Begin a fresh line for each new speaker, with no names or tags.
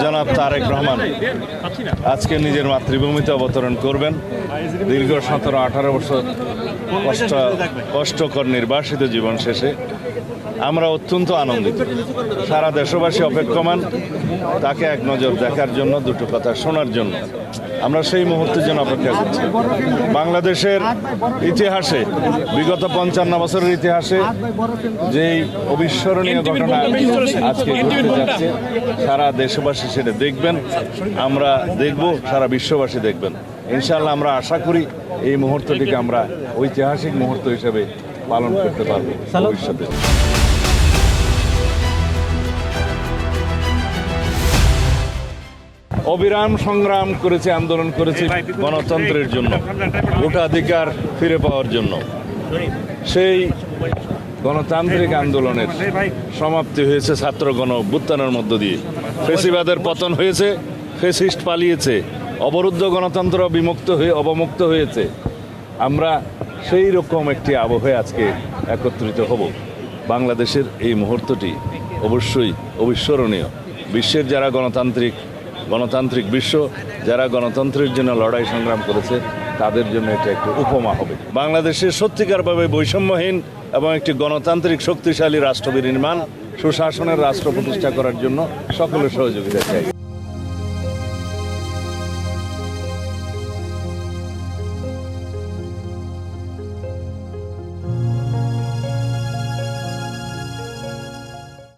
জনাব তারেক রহমান আজকে নিজের মাতৃভূমিতে অবতরণ করবেন। দীর্ঘ 17-18 বছর কষ্টকর নির্বাসিত জীবন শেষে আমরা অত্যন্ত আনন্দিত। সারা দেশবাসী অপেক্ষমান তাকে এক নজর দেখার জন্য, দুটো কথা শোনার জন্য। আমরা সেই মুহূর্তের জন্য অপেক্ষা করছি। বাংলাদেশের ইতিহাসে, বিগত 55 বছরের ইতিহাসে যেই অবিস্মরণীয় ঘটনা আজকে ঘটতে যাচ্ছে, সারা দেশবাসী সেটা দেখবেন, আমরা দেখব, সারা বিশ্ববাসী দেখবেন। ইনশাআল্লাহ আমরা আশা করি এই মুহূর্তটিকে আমরা ঐতিহাসিক মুহূর্ত হিসেবে পালন করতে পারব ভবিষ্যতে। অবিরাম সংগ্রাম করেছে, আন্দোলন করেছে গণতন্ত্রের জন্য, ভোটাধিকার ফিরে পাওয়ার জন্য। সেই গণতান্ত্রিক আন্দোলনের সমাপ্তি হয়েছে ছাত্র গণ অভ্যুত্থানের মধ্য দিয়ে। ফেসিবাদের পতন হয়েছে, ফেসিস্ট পালিয়েছে, অবরুদ্ধ গণতন্ত্র অবমুক্ত হয়েছে। আমরা সেই রকম একটি আবহে আজকে একত্রিত হব। বাংলাদেশের এই মুহূর্তটি অবশ্যই অবিস্মরণীয়। বিশ্বের যারা গণতান্ত্রিক বিশ্ব, যারা গণতন্ত্রের জন্য লড়াই সংগ্রাম করেছে, তাদের জন্য এটা একটি উপমা হবে। বাংলাদেশের সত্যিকারভাবে বৈষম্যহীন এবং একটি গণতান্ত্রিক শক্তিশালী রাষ্ট্র বিনির্মাণ, সুশাসনের রাষ্ট্র প্রতিষ্ঠা করার জন্য সকলের সহযোগিতা চাই।